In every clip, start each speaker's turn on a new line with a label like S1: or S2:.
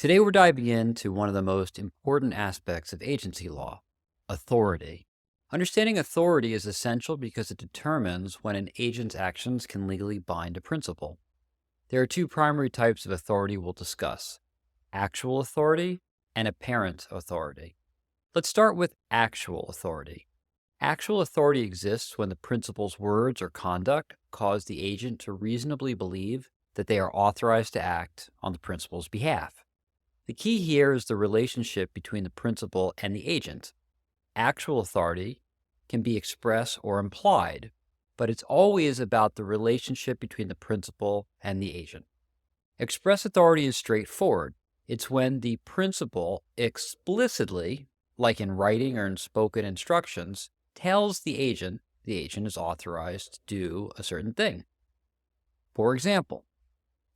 S1: Today we're diving into one of the most important aspects of agency law, authority. Understanding authority is essential because it determines when an agent's actions can legally bind a principal. There are two primary types of authority we'll discuss: actual authority and apparent authority. Let's start with actual authority. Actual authority exists when the principal's words or conduct cause the agent to reasonably believe that they are authorized to act on the principal's behalf. The key here is the relationship between the principal and the agent. Actual authority can be express or implied, but it's always about the relationship between the principal and the agent. Express authority is straightforward. It's when the principal explicitly, like in writing or in spoken instructions, tells the agent is authorized to do a certain thing. For example,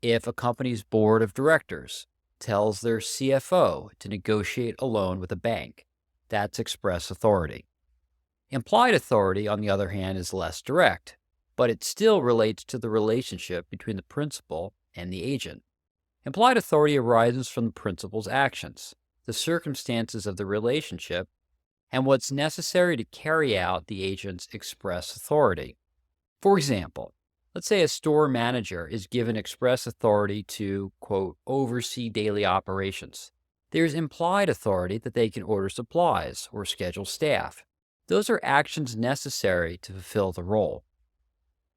S1: if a company's board of directors tells their CFO to negotiate a loan with a bank, that's express authority. Implied authority, on the other hand, is less direct, but it still relates to the relationship between the principal and the agent. Implied authority arises from the principal's actions, the circumstances of the relationship, and what's necessary to carry out the agent's express authority. For example, let's say a store manager is given express authority to, quote, oversee daily operations. There's implied authority that they can order supplies or schedule staff. Those are actions necessary to fulfill the role.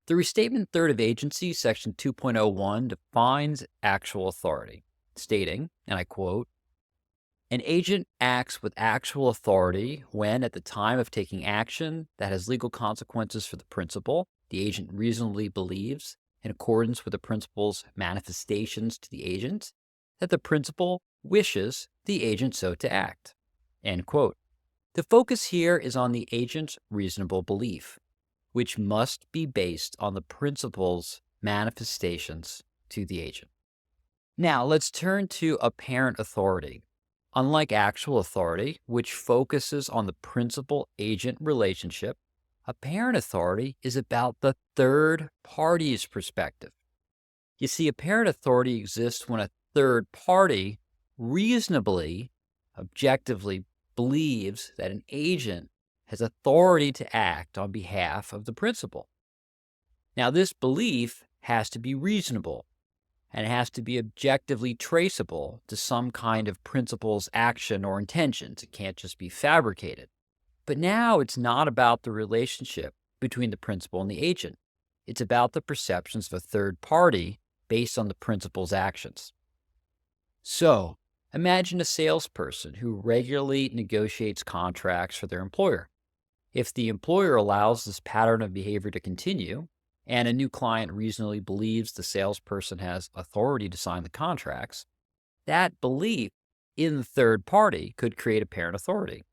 S1: The Restatement Third of Agency, Section 2.01, defines actual authority, stating, and I quote, "An agent acts with actual authority when, at the time of taking action that has legal consequences for the principal, the agent reasonably believes, in accordance with the principal's manifestations to the agent, that the principal wishes the agent so to act." End quote. The focus here is on the agent's reasonable belief, which must be based on the principal's manifestations to the agent. Now, let's turn to apparent authority. Unlike actual authority, which focuses on the principal-agent relationship, apparent authority is about the third party's perspective. You see, apparent authority exists when a third party reasonably, objectively believes that an agent has authority to act on behalf of the principal. Now, this belief has to be reasonable, and it has to be objectively traceable to some kind of principal's action or intentions. It can't just be fabricated. But now it's not about the relationship between the principal and the agent. It's about the perceptions of a third party based on the principal's actions. So, imagine a salesperson who regularly negotiates contracts for their employer. If the employer allows this pattern of behavior to continue, and a new client reasonably believes the salesperson has authority to sign the contracts, that belief in the third party could create apparent authority.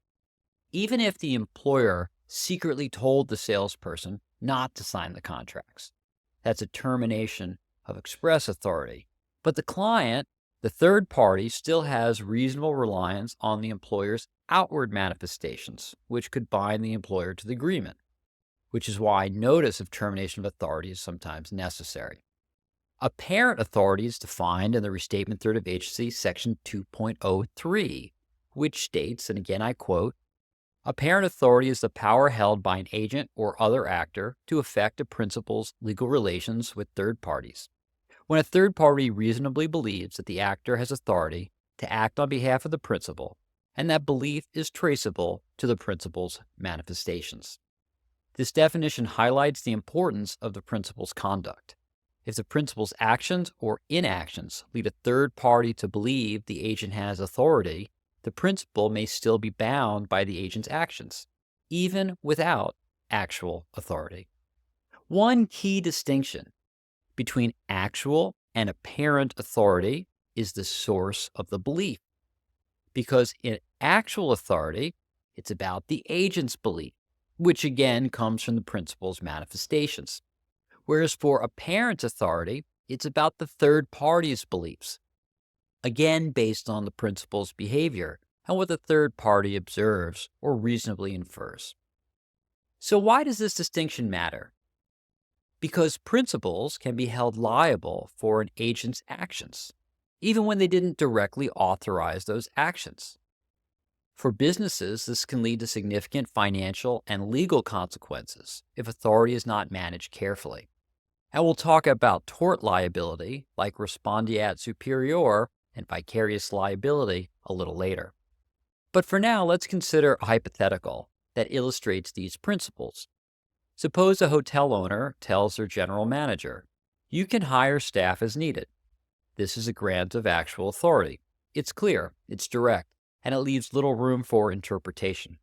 S1: Even if the employer secretly told the salesperson not to sign the contracts, that's a termination of express authority. But the client, the third party, still has reasonable reliance on the employer's outward manifestations, which could bind the employer to the agreement, which is why notice of termination of authority is sometimes necessary. Apparent authority is defined in the Restatement Third of Agency, Section 2.03, which states, and again I quote, "Apparent authority is the power held by an agent or other actor to effect a principal's legal relations with third parties. When a third party reasonably believes that the actor has authority to act on behalf of the principal, and that belief is traceable to the principal's manifestations." This definition highlights the importance of the principal's conduct. If the principal's actions or inactions lead a third party to believe the agent has authority, the principal may still be bound by the agent's actions, even without actual authority. One key distinction between actual and apparent authority is the source of the belief. Because in actual authority, it's about the agent's belief, which again comes from the principal's manifestations. Whereas for apparent authority, it's about the third party's beliefs, again based on the principal's behavior and what the third party observes or reasonably infers. So why does this distinction matter? Because principals can be held liable for an agent's actions. even when they didn't directly authorize those actions. For businesses, this can lead to significant financial and legal consequences if authority is not managed carefully. And we'll talk about tort liability, like respondeat superior and vicarious liability, a little later. But for now, let's consider a hypothetical that illustrates these principles. Suppose a hotel owner tells their general manager, "You can hire staff as needed." This is a grant of actual authority. It's clear, it's direct, and it leaves little room for interpretation.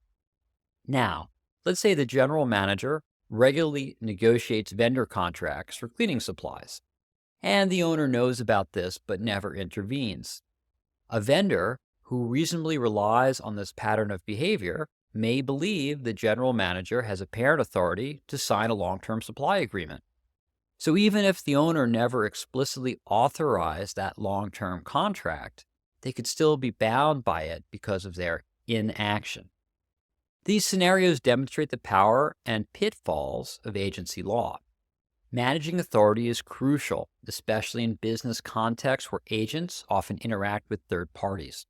S1: Now, let's say the general manager regularly negotiates vendor contracts for cleaning supplies, and the owner knows about this but never intervenes. A vendor who reasonably relies on this pattern of behavior may believe the general manager has apparent authority to sign a long-term supply agreement. So even if the owner never explicitly authorized that long-term contract, they could still be bound by it because of their inaction. These scenarios demonstrate the power and pitfalls of agency law. Managing authority is crucial, especially in business contexts where agents often interact with third parties.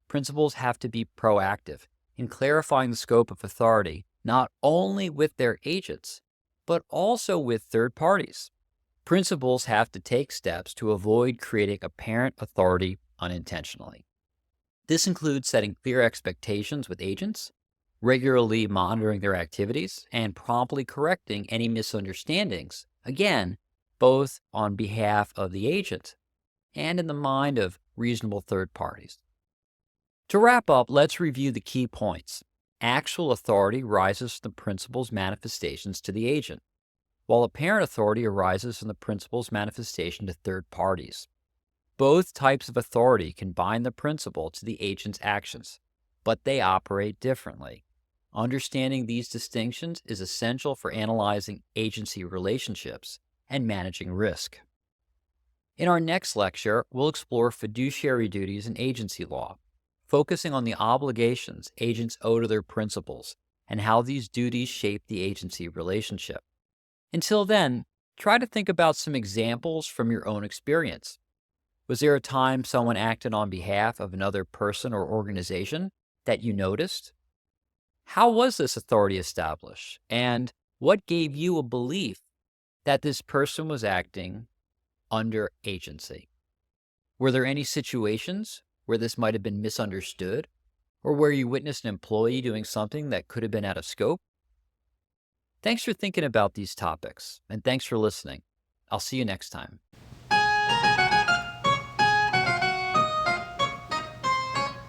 S1: Principals have to be proactive in clarifying the scope of authority, not only with their agents, but also with third parties. Principals have to take steps to avoid creating apparent authority unintentionally. This includes setting clear expectations with agents, regularly monitoring their activities, and promptly correcting any misunderstandings, again, both on behalf of the agent and in the mind of reasonable third parties. To wrap up, let's review the key points. Actual authority rises from the principal's manifestations to the agent, while apparent authority arises from the principal's manifestation to third parties. Both types of authority can bind the principal to the agent's actions, but they operate differently. Understanding these distinctions is essential for analyzing agency relationships and managing risk. In our next lecture, we'll explore fiduciary duties in agency law, focusing on the obligations agents owe to their principals and how these duties shape the agency relationship. Until then, try to think about some examples from your own experience. Was there a time someone acted on behalf of another person or organization that you noticed? How was this authority established? And what gave you a belief that this person was acting under agency? Were there any situations where this might have been misunderstood, or where you witnessed an employee doing something that could have been out of scope? Thanks for thinking about these topics, and thanks for listening. I'll see you next time.